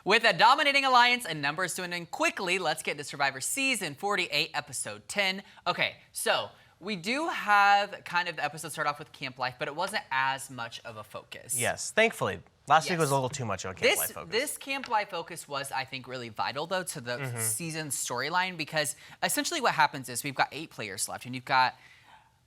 With a dominating alliance and numbers dwindling quickly, let's get to Survivor Season 48, Episode 10. Okay, so we do have kind of the episode start off with camp life, but it wasn't as much of a focus. Yes, thankfully. Last week was a little too much of a camp life focus. This camp life focus was, I think, really vital, though, to the season storyline, because essentially what happens is we've got 8 players left, and you've got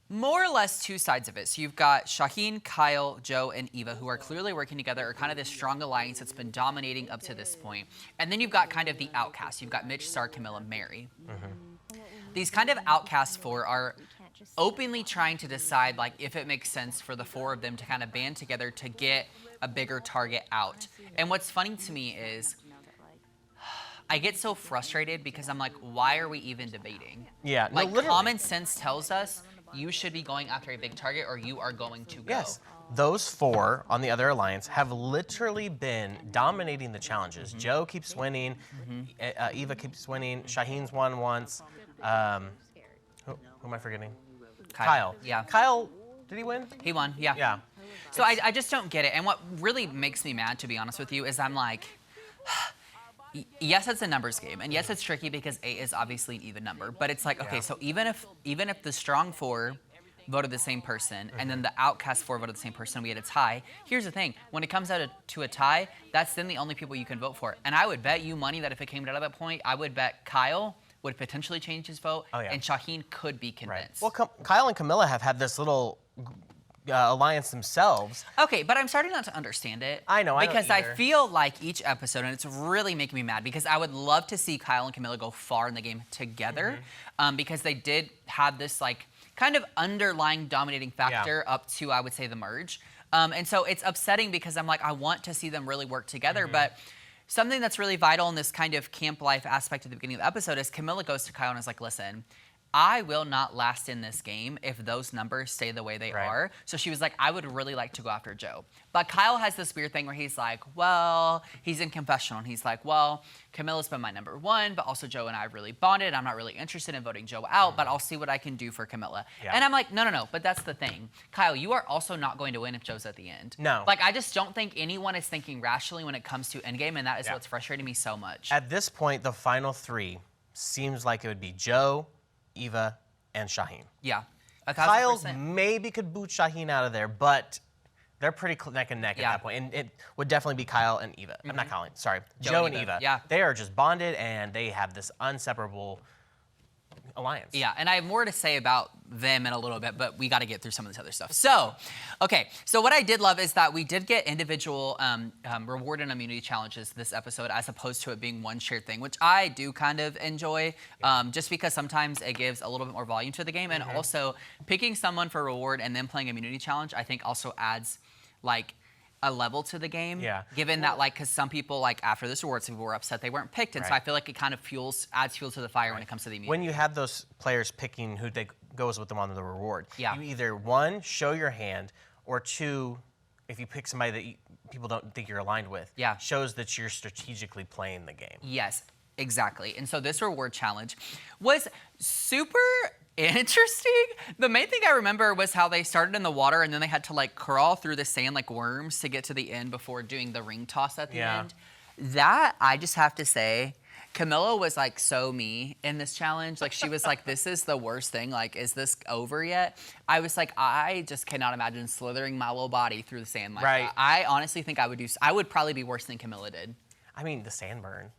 more or less 2 sides of it. So you've got Shaheen, Kyle, Joe, and Eva, who are clearly working together, are kind of this strong alliance that's been dominating up to this point. And then you've got kind of the outcasts. You've got Mitch, Star, Camilla, Mary. These kind of outcast 4 are openly trying to decide, like, if it makes sense for the 4 of them to kind of band together to get a bigger target out. And what's funny to me is I get so frustrated because I'm like, why are we even debating? Yeah, like, no, literally. Common sense tells us you should be going after a big target or you are going to go. Yes. Those 4 on the other alliance have literally been dominating the challenges. Joe keeps winning. Eva keeps winning. Shaheen's won once. Who am I forgetting? Kyle. Yeah. Kyle, did he win? He won, yeah. Yeah. So I just don't get it. And what really makes me mad, to be honest with you, is I'm like, yes, it's a numbers game, and yes, it's tricky because 8 is obviously an even number. But it's like, okay, so even if the strong 4 voted the same person, and then the outcast 4 voted the same person, we had a tie. Here's the thing: when it comes out to a tie, that's then the only people you can vote for. And I would bet you money that if it came down to that point, I would bet Kyle would potentially change his vote, and Shaheen could be convinced. Right. Well, Kyle and Camilla have had this little alliance themselves. Okay, but I'm starting not to understand it. I know, because don't I either. feel like each episode, and it's really making me mad because I would love to see Kyle and Camilla go far in the game together, because they did have this like kind of underlying dominating factor up to, I would say, the merge. And so it's upsetting because I'm like, I want to see them really work together, but something that's really vital in this kind of camp life aspect at the beginning of the episode is Camilla goes to Kyle and is like, listen, I will not last in this game if those numbers stay the way they are. So she was like, I would really like to go after Joe. But Kyle has this weird thing where he's like, well, he's in confessional. And he's like, well, Camilla's been my number 1, but also Joe and I really bonded. I'm not really interested in voting Joe out, but I'll see what I can do for Camilla. And I'm like, no. But that's the thing. Kyle, you are also not going to win if Joe's at the end. No. Like, I just don't think anyone is thinking rationally when it comes to endgame, and that is what's frustrating me so much. At this point, the final 3 seems like it would be Joe, Eva, and Shaheen. Yeah. Kyle 1,000%. maybe could boot Shaheen out of there, but they're pretty neck and neck at that point. And it would definitely be Kyle and Eva. I'm not Colin, sorry. Joe and Eva. Yeah. They are just bonded, and they have this inseparable alliance. Yeah, and I have more to say about them in a little bit, but we got to get through some of this other stuff. So, okay, so what I did love is that we did get individual reward and immunity challenges this episode, as opposed to it being one shared thing, which I do kind of enjoy, just because sometimes it gives a little bit more volume to the game, and also picking someone for reward and then playing immunity challenge, I think also adds like a level to the game. Given that, like, because some people, like, after this award, some people were upset they weren't picked, and so I feel like it kind of adds fuel to the fire when it comes to the immunity. When you have those players picking who goes with them on the reward, you either 1, show your hand, or 2, if you pick somebody that people don't think you're aligned with, shows that you're strategically playing the game. Yes, exactly. And so this reward challenge was super interesting. The main thing I remember was how they started in the water and then they had to like crawl through the sand like worms to get to the end before doing the ring toss at the end. That, I just have to say, Camilla was like so me in this challenge. Like, she was like, this is the worst thing. Like, is this over yet? I was like, I just cannot imagine slithering my little body through the sand like that. I honestly think I would probably be worse than Camilla did. I mean, the sand burn.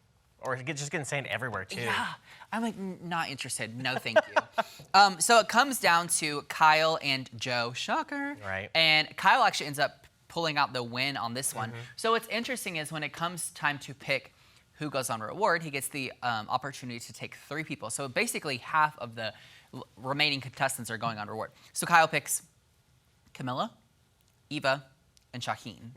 Or just getting sand everywhere, too. Yeah. I'm like, not interested. No, thank you. So it comes down to Kyle and Joe. Shocker. And Kyle actually ends up pulling out the win on this one. So what's interesting is when it comes time to pick who goes on reward, he gets the opportunity to take 3 people. So basically half of the remaining contestants are going on reward. So Kyle picks Camilla, Eva, and Shaheen.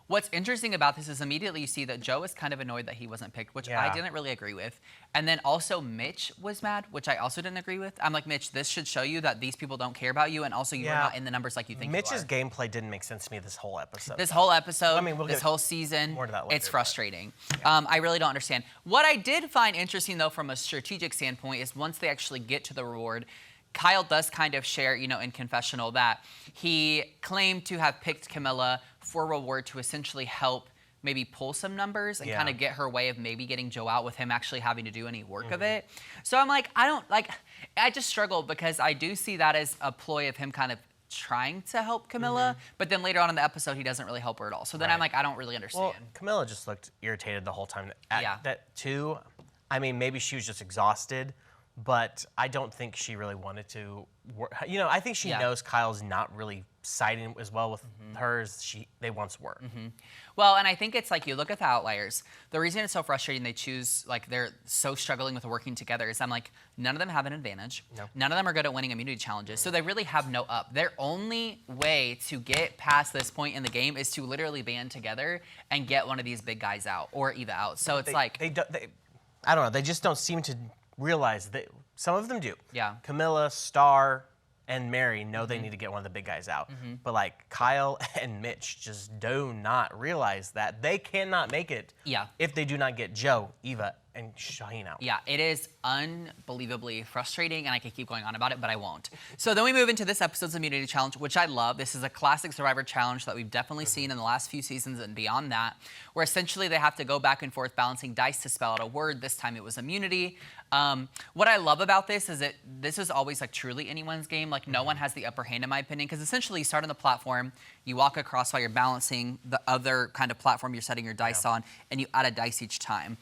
What's interesting about this is immediately you see that Joe is kind of annoyed that he wasn't picked, which I didn't really agree with. And then also Mitch was mad, which I also didn't agree with. I'm like, Mitch, this should show you that these people don't care about you, and also you're not in the numbers like you think you are. Mitch's gameplay didn't make sense to me this whole episode. This whole episode, this whole season, more to that later, it's frustrating. I really don't understand. What I did find interesting, though, from a strategic standpoint, is once they actually get to the reward, Kyle does kind of share, you know, in confessional that he claimed to have picked Camilla for reward to essentially help maybe pull some numbers and kind of get her way of maybe getting Joe out with him actually having to do any work of it. So I'm like, I just struggle because I do see that as a ploy of him kind of trying to help Camilla, but then later on in the episode, he doesn't really help her at all. So then I'm like, I don't really understand. Well, Camilla just looked irritated the whole time. That too, I mean, maybe she was just exhausted, but I don't think she really wanted to work. You know, I think she knows Kyle's not really siding as well with her as they once were. Well, and I think it's like you look at the outliers. The reason it's so frustrating they choose, like they're so struggling with working together is I'm like, none of them have an advantage. No. None of them are good at winning immunity challenges. So they really have no up. Their only way to get past this point in the game is to literally band together and get one of these big guys out or Eva out. So it's I don't know. They just don't seem to realize that some of them do. Yeah. Camilla, Star, and Mary know they need to get one of the big guys out. But like Kyle and Mitch just do not realize that they cannot make it if they do not get Joe, Eva, and Shaheen out. Yeah, it is unbelievably frustrating, and I could keep going on about it, but I won't. So then we move into this episode's immunity challenge, which I love. This is a classic Survivor challenge that we've definitely seen in the last few seasons and beyond that, where essentially they have to go back and forth balancing dice to spell out a word. This time it was immunity. What I love about this is that this is always like truly anyone's game. Like no one has the upper hand in my opinion, because essentially you start on the platform, you walk across while you're balancing the other kind of platform you're setting your dice on, and you add a dice each time.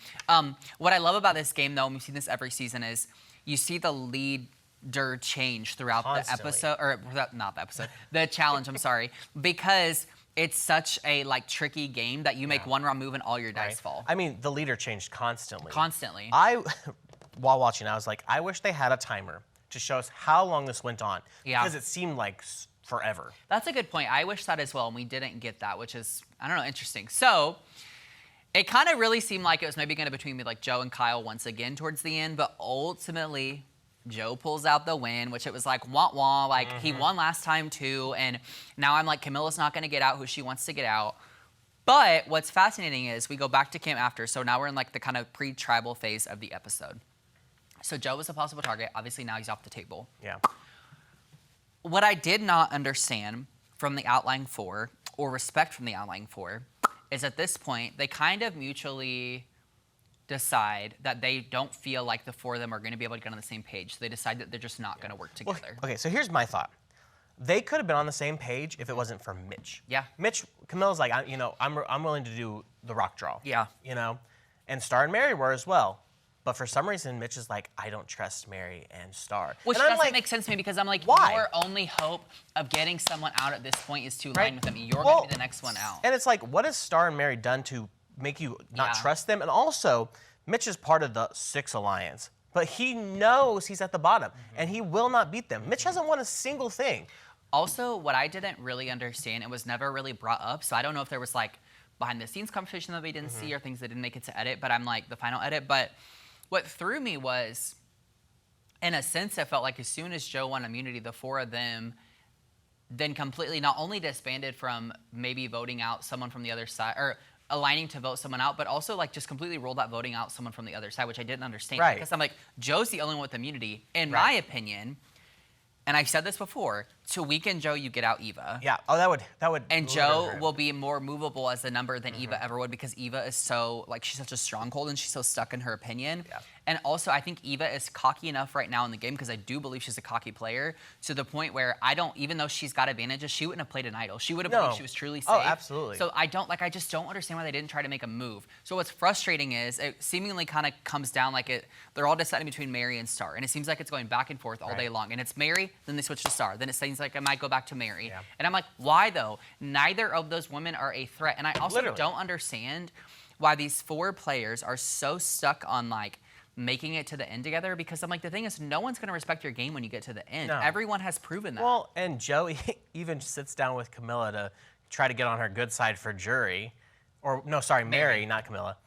What I love about this game, though, and we've seen this every season, is you see the leader change throughout the episode, or not the episode, the challenge, I'm sorry, because it's such a like tricky game that you make one wrong move and all your dice fall. I mean, the leader changed constantly. Constantly. While watching, I was like, I wish they had a timer to show us how long this went on. Yeah. Because it seemed like forever. That's a good point. I wish that as well, and we didn't get that, which is, I don't know, interesting. So it kind of really seemed like it was maybe going to between me like Joe and Kyle once again towards the end, but ultimately Joe pulls out the win, which it was like wah wah, like he won last time too, and now I'm like Camilla's not going to get out who she wants to get out. But what's fascinating is we go back to camp after, so now we're in like the kind of pre-tribal phase of the episode. So Joe was a possible target. Obviously now he's off the table. Yeah. What I did not understand from the outlying four, or respect from the outlying four, is at this point, they kind of mutually decide that they don't feel like the four of them are going to be able to get on the same page. So they decide that they're just not going to work together. Well, okay, so here's my thought. They could have been on the same page if it wasn't for Mitch. Yeah. Camilla's like, I'm willing to do the rock draw. Yeah. You know, and Star and Mary were as well. But for some reason, Mitch is like, I don't trust Mary and Star. Which doesn't make sense to me because I'm like, why? Your only hope of getting someone out at this point is to align with them. You're going to be the next one out. And it's like, what has Star and Mary done to make you not trust them? And also, Mitch is part of the 6 alliance, but he knows he's at the bottom, and he will not beat them. Mitch hasn't won a single thing. Also, what I didn't really understand, it was never really brought up, so I don't know if there was like behind the scenes conversation that we didn't see or things that didn't make it to edit, but I'm like the final edit. But what threw me was, in a sense, it felt like as soon as Joe won immunity, the 4 of them then completely not only disbanded from maybe voting out someone from the other side, or aligning to vote someone out, but also like just completely rolled out voting out someone from the other side, which I didn't understand. Right. Because I'm like, Joe's the only one with immunity. In my opinion, and I've said this before, to weaken Joe, you get out Eva. Yeah. Oh, that would. And Joe will be more movable as a number than Eva ever would, because Eva is so, like, she's such a stronghold and she's so stuck in her opinion. Yeah. And also, I think Eva is cocky enough right now in the game, because I do believe she's a cocky player, to the point where even though she's got advantages, she wouldn't have played an idol. She would have believed she was truly safe. Oh, absolutely. So I just don't understand why they didn't try to make a move. So what's frustrating is it seemingly kind of comes down like they're all deciding between Mary and Star. And it seems like it's going back and forth all day long. And it's Mary, then they switch to Star. Then it seems like it might go back to Mary. Yeah. And I'm like, why though? Neither of those women are a threat. And I also don't understand why these 4 players are so stuck on like making it to the end together, because I'm like, the thing is, no one's going to respect your game when you get to the end. No. Everyone has proven that. Well, and Joe even sits down with Camilla to try to get on her good side for jury. Or, no, sorry, Mary, not Camilla.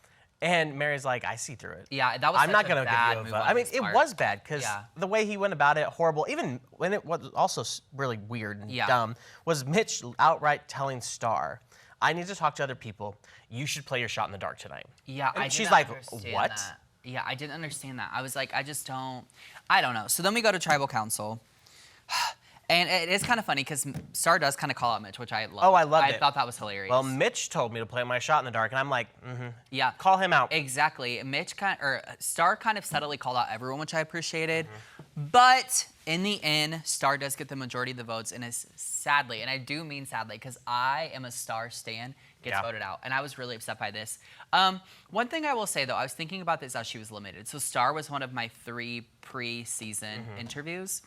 And Mary's like, I see through it. Yeah, that was I'm not going to give you a vote. I mean, it was bad, because the way he went about it, horrible. Even when it was also really weird and dumb, was Mitch outright telling Star, I need to talk to other people. You should play your shot in the dark tonight. Yeah, and she's like, what? That. Yeah, I didn't understand that. I was like, I don't know. So then we go to Tribal Council. And it is kind of funny because Star does kind of call out Mitch, which I love. Oh, I loved it. I thought that was hilarious. Well, Mitch told me to play my shot in the dark, and I'm like, yeah, call him out. Exactly. Star kind of subtly called out everyone, which I appreciated. But in the end, Star does get the majority of the votes, and is sadly, and I do mean sadly, because I am a Star stan, gets voted out, and I was really upset by this. One thing I will say though, I was thinking about this as she was limited. So Star was one of my 3 pre-season interviews.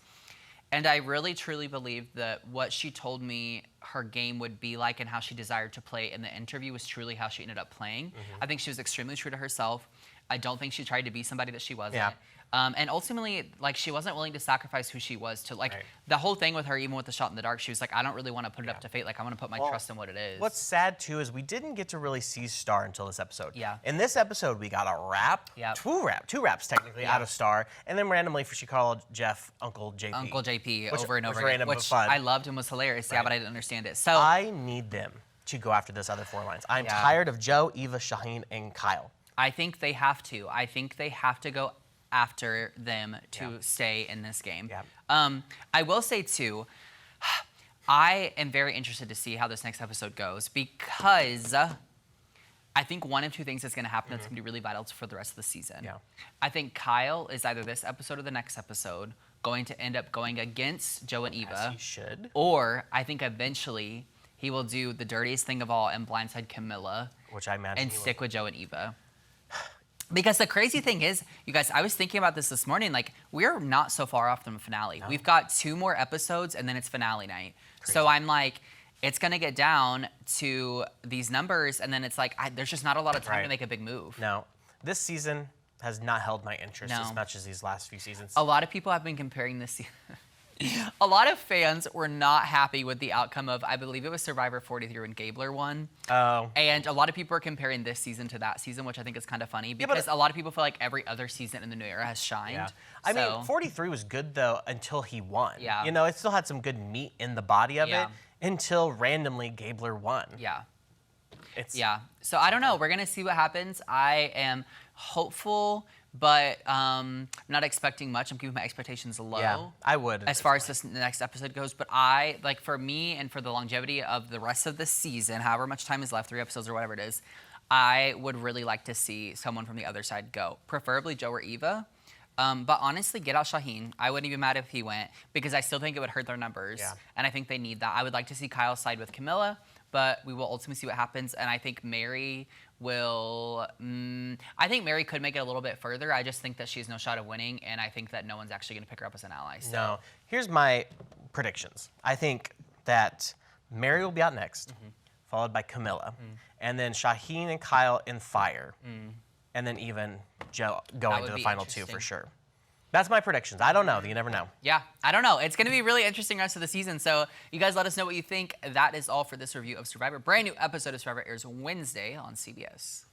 And I really, truly believe that what she told me her game would be like and how she desired to play in the interview was truly how she ended up playing. I think she was extremely true to herself. I don't think she tried to be somebody that she wasn't. Yeah. And ultimately, like, she wasn't willing to sacrifice who she was to, like, the whole thing with her, even with the shot in the dark, she was like, I don't really want to put it up to fate. Like, I want to put my trust in what it is. What's sad, too, is we didn't get to really see Star until this episode. Yeah. In this episode, we got a rap, two raps, technically, out of Star, and then randomly, she called Jeff Uncle JP. Uncle JP which, over and over which again, which fun. I loved and was hilarious. Yeah, but I didn't understand it. So I need them to go after this other 4 lines. I'm tired of Joe, Eva, Shaheen, and Kyle. I think they have to. I think they have to go after them to stay in this game. I will say too, I am very interested to see how this next episode goes, because I think one of 2 things is going to happen that's going to be really vital for the rest of the season. I think Kyle is either this episode or the next episode going to end up going against Joe and Eva. As he should. Or I think eventually he will do the dirtiest thing of all and blindside Camilla, which I imagine, and stick with Joe and Eva. Because the crazy thing is, you guys, I was thinking about this morning, like, we're not so far off from the finale. No. We've got 2 more episodes, and then it's finale night. Crazy. So I'm like, it's going to get down to these numbers, and then it's like, there's just not a lot of time to make a big move. No. This season has not held my interest as much as these last few seasons. A lot of people have been comparing this season. A lot of fans were not happy with the outcome of, I believe it was Survivor 43 when Gabler won. Oh. And a lot of people are comparing this season to that season, which I think is kind of funny, because a lot of people feel like every other season in the new era has shined. Yeah. I mean, 43 was good, though, until he won. Yeah. You know, it still had some good meat in the body of it until randomly Gabler won. Yeah. So I don't know. We're going to see what happens. I am hopeful, but not expecting much. I'm keeping my expectations low. Yeah, I would. As far as this next episode goes. But for me and for the longevity of the rest of the season, however much time is left, 3 episodes or whatever it is, I would really like to see someone from the other side go. Preferably Joe or Eva. But honestly, get out Shaheen. I wouldn't be mad if he went, because I still think it would hurt their numbers. Yeah. And I think they need that. I would like to see Kyle side with Camilla, but we will ultimately see what happens. And I think Mary will, I think Mary could make it a little bit further. I just think that she has no shot of winning, and I think that no one's actually going to pick her up as an ally. So. No. Here's my predictions. I think that Mary will be out next, followed by Camilla, and then Shaheen and Kyle in fire, and then even Joe going to the final 2 for sure. That's my predictions. I don't know. You never know. Yeah, I don't know. It's going to be really interesting rest of the season. So you guys let us know what you think. That is all for this review of Survivor. Brand new episode of Survivor airs Wednesday on CBS.